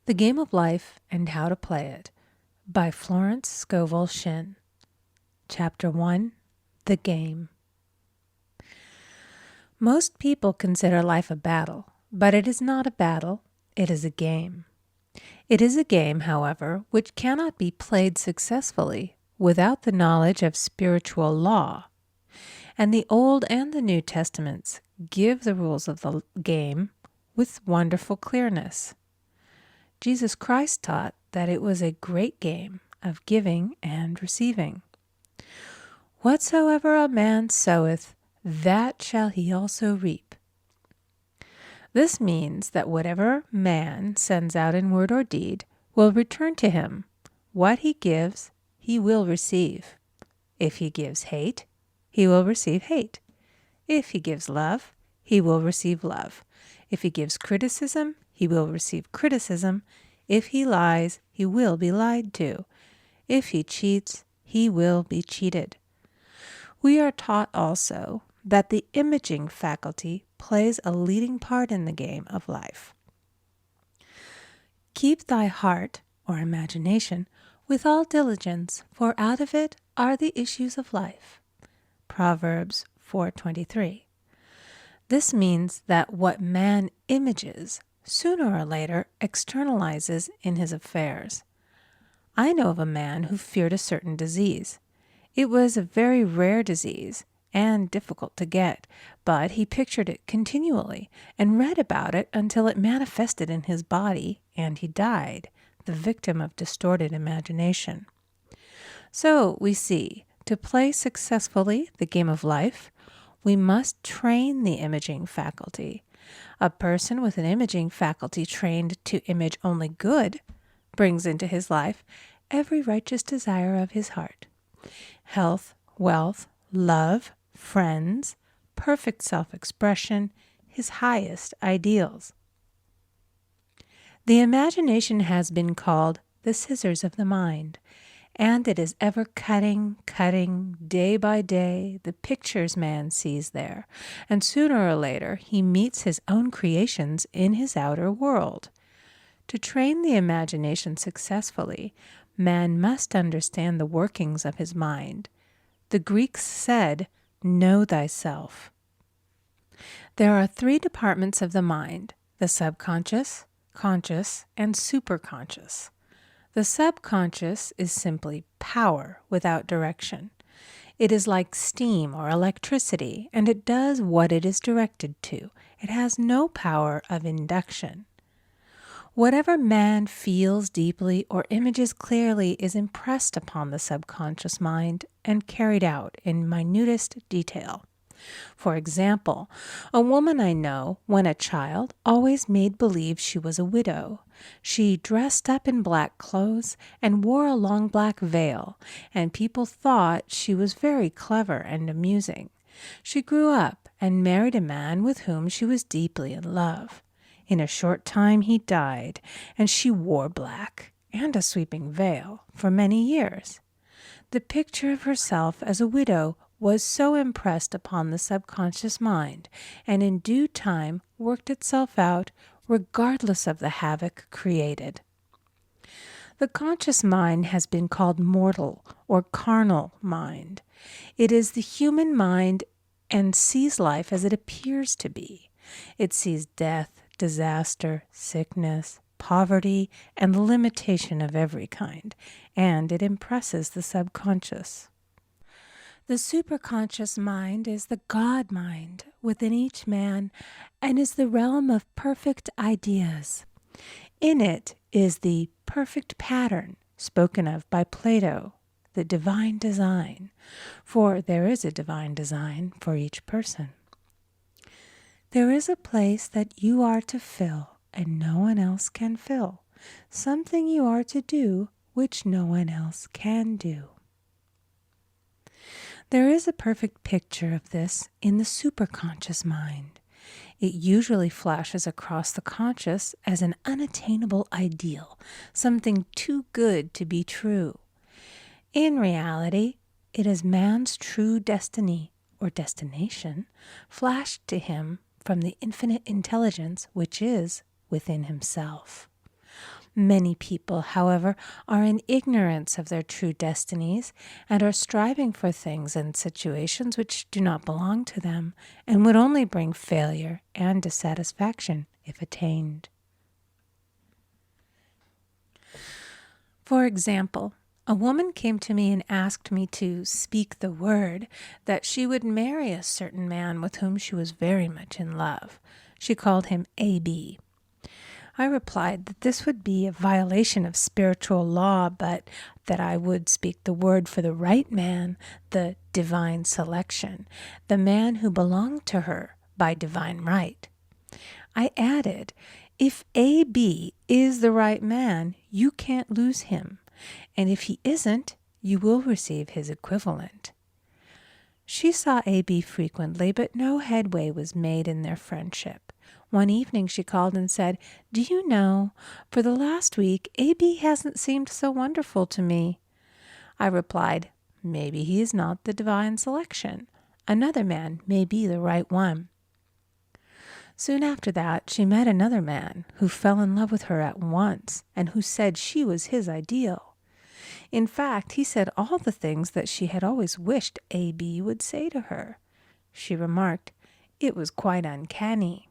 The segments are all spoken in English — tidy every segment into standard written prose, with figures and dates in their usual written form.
The Game of Life and How to Play It by Florence Scovel Shinn. Chapter 1, The Game. Most people consider life a battle, but it is not a battle, it is a game. It is a game, however, which cannot be played successfully without the knowledge of spiritual law. And the Old and the New Testaments give the rules of the game with wonderful clearness. Jesus Christ taught that it was a great game of giving and receiving. Whatsoever a man soweth, that shall he also reap. This means that whatever man sends out in word or deed will return to him. What he gives, he will receive. If he gives hate, he will receive hate. If he gives love, he will receive love. If he gives criticism, he will receive criticism. If he lies, he will be lied to. If he cheats, he will be cheated. We are taught also that the imaging faculty plays a leading part in the game of life. Keep thy heart, or imagination, with all diligence, for out of it are the issues of life. Proverbs 4:23. This means that what man images sooner or later externalizes in his affairs. I know of a man who feared a certain disease. It was a very rare disease and difficult to get, but he pictured it continually and read about it until it manifested in his body and he died, the victim of distorted imagination. So we see, to play successfully the game of life, we must train the imaging faculty. A person with an imaging faculty trained to image only good brings into his life every righteous desire of his heart. Health, wealth, love, friends, perfect self-expression, his highest ideals. The imagination has been called the scissors of the mind, and it is ever cutting, day by day, the pictures man sees there, and sooner or later he meets his own creations in his outer world. To train the imagination successfully, man must understand the workings of his mind. The Greeks said, "Know thyself." There are three departments of the mind: the subconscious, conscious, and superconscious. The subconscious is simply power without direction. It is like steam or electricity, and it does what it is directed to. It has no power of induction. Whatever man feels deeply or images clearly is impressed upon the subconscious mind and carried out in minutest detail. For example, a woman I know, when a child, always made believe she was a widow. She dressed up in black clothes and wore a long black veil, and people thought she was very clever and amusing. She grew up and married a man with whom she was deeply in love. In a short time he died, and she wore black and a sweeping veil for many years. The picture of herself as a widow was so impressed upon the subconscious mind, and in due time worked itself out regardless of the havoc created. The conscious mind has been called mortal or carnal mind. It is the human mind and sees life as it appears to be. It sees death, disaster, sickness, poverty, and limitation of every kind, and it impresses the subconscious. The superconscious mind is the God mind within each man and is the realm of perfect ideas. In it is the perfect pattern spoken of by Plato, the divine design, for there is a divine design for each person. There is a place that you are to fill and no one else can fill, something you are to do which no one else can do. There is a perfect picture of this in the superconscious mind. It usually flashes across the conscious as an unattainable ideal, something too good to be true. In reality, it is man's true destiny or destination flashed to him from the infinite intelligence which is within himself. Many people, however, are in ignorance of their true destinies and are striving for things and situations which do not belong to them and would only bring failure and dissatisfaction if attained. For example, a woman came to me and asked me to speak the word that she would marry a certain man with whom she was very much in love. She called him A.B. I replied that this would be a violation of spiritual law, but that I would speak the word for the right man, the divine selection, the man who belonged to her by divine right. I added, if A.B. is the right man, you can't lose him, and if he isn't, you will receive his equivalent. She saw A.B. frequently, but no headway was made in their friendship. One evening she called and said, "Do you know, for the last week, A.B. hasn't seemed so wonderful to me." I replied, "Maybe he is not the divine selection. Another man may be the right one." Soon after that, she met another man who fell in love with her at once and who said she was his ideal. In fact, he said all the things that she had always wished A.B. would say to her. She remarked, it was quite uncanny.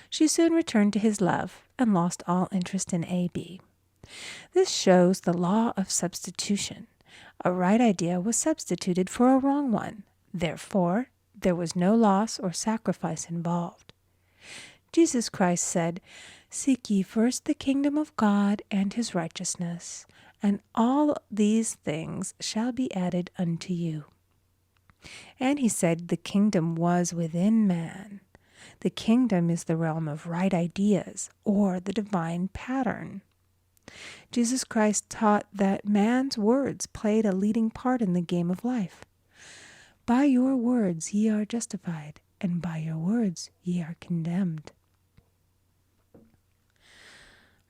She soon returned to his love and lost all interest in A.B. This shows the law of substitution. A right idea was substituted for a wrong one. Therefore, there was no loss or sacrifice involved. Jesus Christ said, "Seek ye first the kingdom of God and his righteousness, and all these things shall be added unto you." And he said the kingdom was within man. The kingdom is the realm of right ideas, or the divine pattern. Jesus Christ taught that man's words played a leading part in the game of life. By your words ye are justified, and by your words ye are condemned.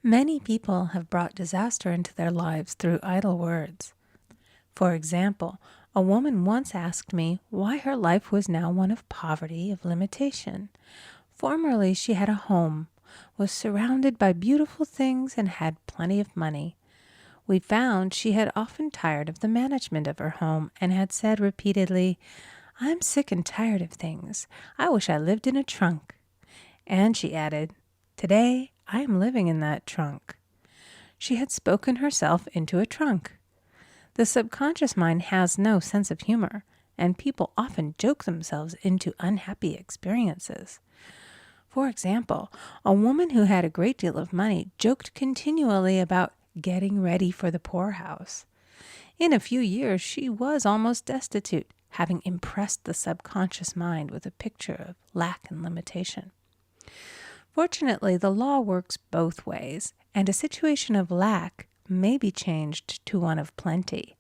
Many people have brought disaster into their lives through idle words. For example, a woman once asked me why her life was now one of poverty, of limitation. Formerly she had a home, was surrounded by beautiful things, and had plenty of money. We found she had often tired of the management of her home and had said repeatedly, "I'm sick and tired of things. I wish I lived in a trunk." And she added, "Today I am living in that trunk." She had spoken herself into a trunk. The subconscious mind has no sense of humor, and people often joke themselves into unhappy experiences. For example, a woman who had a great deal of money joked continually about getting ready for the poorhouse. In a few years, she was almost destitute, having impressed the subconscious mind with a picture of lack and limitation. Fortunately, the law works both ways, and a situation of lack may be changed to one of plenty.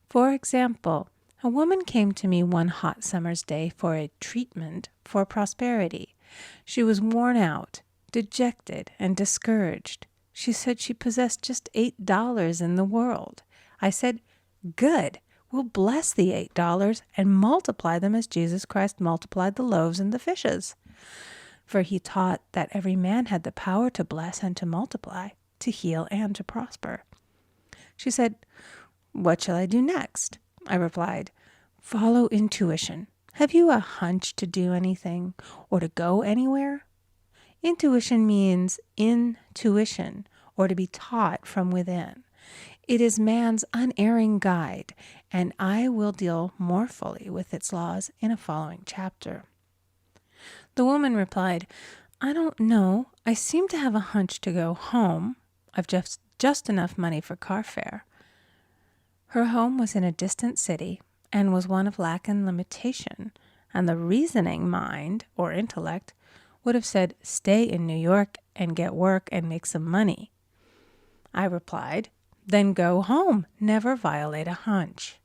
For example, a woman came to me one hot summer's day for a treatment for prosperity. She was worn out, dejected, and discouraged. She said she possessed just $8 in the world. I said, "Good. We'll bless the $8 and multiply them as Jesus Christ multiplied the loaves and the fishes." For he taught that every man had the power to bless and to multiply, to heal and to prosper. She said, "What shall I do next?" I replied, "Follow intuition. Have you a hunch to do anything or to go anywhere?" Intuition means intuition, or to be taught from within. It is man's unerring guide, and I will deal more fully with its laws in a following chapter. The woman replied, "I don't know. I seem to have a hunch to go home. I've just enough money for car fare." Her home was in a distant city and was one of lack and limitation, and the reasoning mind, or intellect, would have said, "Stay in New York and get work and make some money." I replied, "Then go home. Never violate a hunch."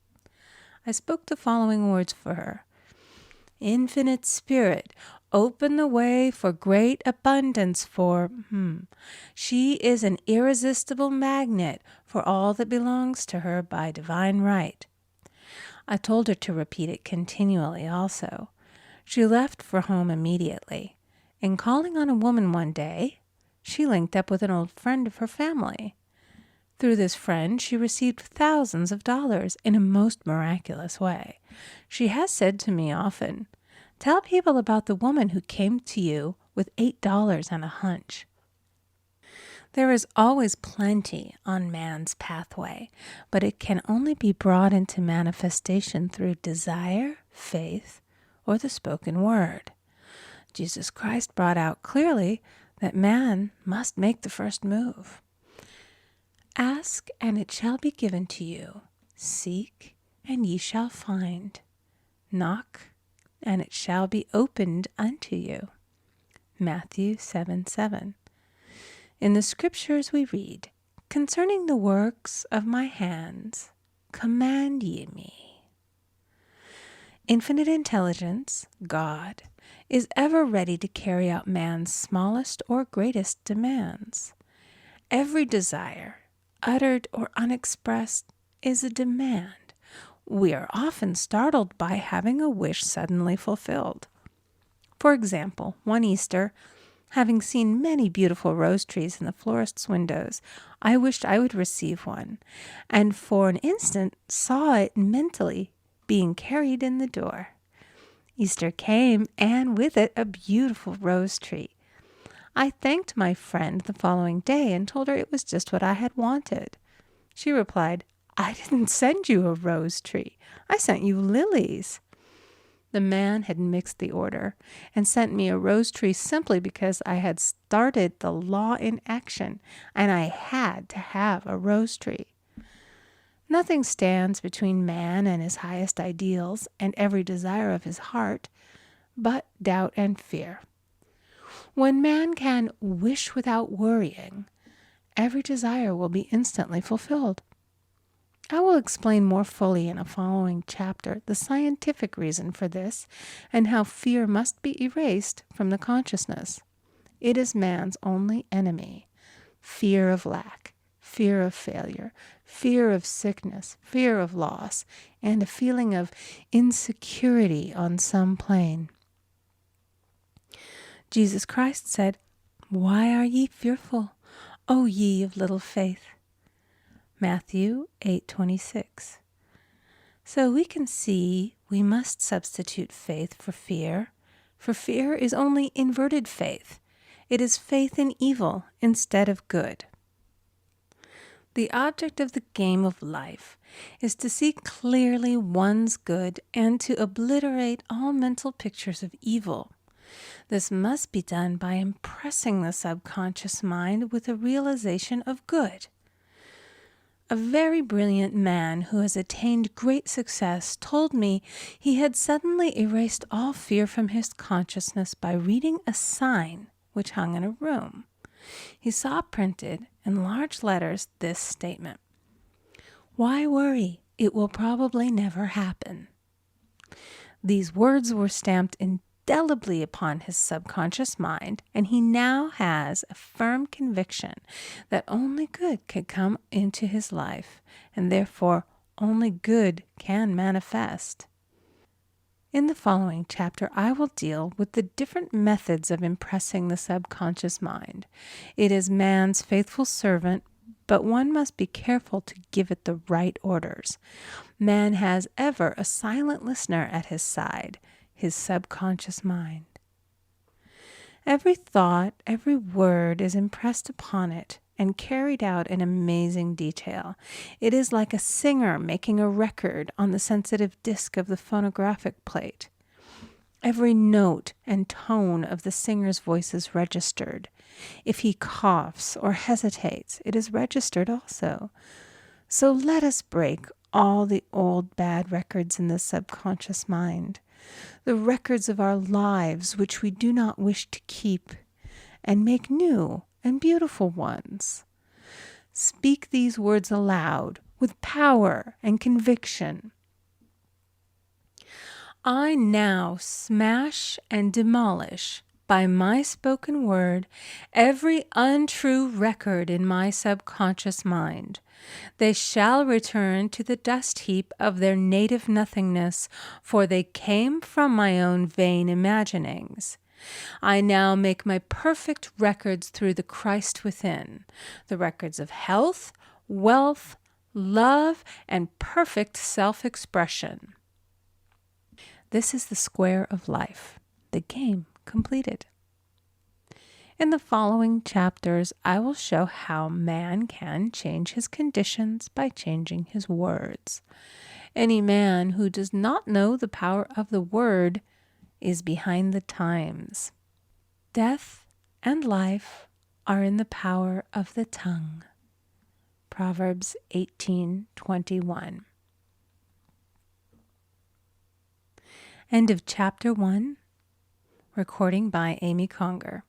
I spoke the following words for her. "Infinite Spirit, open the way for great abundance for She is an irresistible magnet for all that belongs to her by divine right." I told her to repeat it continually also. She left for home immediately, and calling on a woman one day, she linked up with an old friend of her family. Through this friend, she received thousands of dollars in a most miraculous way. She has said to me often, "Tell people about the woman who came to you with $8 and a hunch." There is always plenty on man's pathway, but it can only be brought into manifestation through desire, faith, or the spoken word. Jesus Christ brought out clearly that man must make the first move. Ask, and it shall be given to you. Seek, and ye shall find. Knock, and it shall be opened unto you. Matthew 7:7. In the scriptures we read, "Concerning the works of my hands, command ye me." Infinite intelligence, God, is ever ready to carry out man's smallest or greatest demands. Every desire, uttered or unexpressed, is a demand. We are often startled by having a wish suddenly fulfilled. For example, one Easter, having seen many beautiful rose trees in the florist's windows, I wished I would receive one, and for an instant saw it mentally being carried in the door. Easter came, and with it a beautiful rose tree. I thanked my friend the following day and told her it was just what I had wanted. She replied, "I didn't send you a rose tree. I sent you lilies." The man had mixed the order and sent me a rose tree simply because I had started the law in action and I had to have a rose tree. Nothing stands between man and his highest ideals and every desire of his heart but doubt and fear. When man can wish without worrying, every desire will be instantly fulfilled. I will explain more fully in a following chapter the scientific reason for this and how fear must be erased from the consciousness. It is man's only enemy. Fear of lack, fear of failure, fear of sickness, fear of loss, and a feeling of insecurity on some plane. Jesus Christ said, "Why are ye fearful, O ye of little faith?" Matthew 8:26. So we can see we must substitute faith for fear is only inverted faith. It is faith in evil instead of good. The object of the game of life is to see clearly one's good and to obliterate all mental pictures of evil. This must be done by impressing the subconscious mind with a realization of good. A very brilliant man who has attained great success told me he had suddenly erased all fear from his consciousness by reading a sign which hung in a room. He saw printed in large letters this statement: "Why worry? It will probably never happen." These words were stamped indelibly upon his subconscious mind, and he now has a firm conviction that only good can come into his life, and therefore only good can manifest. In the following chapter, I will deal with the different methods of impressing the subconscious mind. It is man's faithful servant, but one must be careful to give it the right orders. Man has ever a silent listener at his side, his subconscious mind. Every thought, every word is impressed upon it and carried out in amazing detail. It is like a singer making a record on the sensitive disc of the phonographic plate. Every note and tone of the singer's voice is registered. If he coughs or hesitates, it is registered also. So let us break all the old bad records in the subconscious mind, the records of our lives which we do not wish to keep, and make new and beautiful ones. Speak these words aloud with power and conviction. I now smash and demolish by my spoken word every untrue record in my subconscious mind. They shall return to the dust heap of their native nothingness, for they came from my own vain imaginings. I now make my perfect records through the Christ within, the records of health, wealth, love, and perfect self-expression. This is the square of life, the game completed. In the following chapters, I will show how man can change his conditions by changing his words. Any man who does not know the power of the word is behind the times. Death and life are in the power of the tongue. Proverbs 18:21. End of chapter 1. Recording by Amy Conger.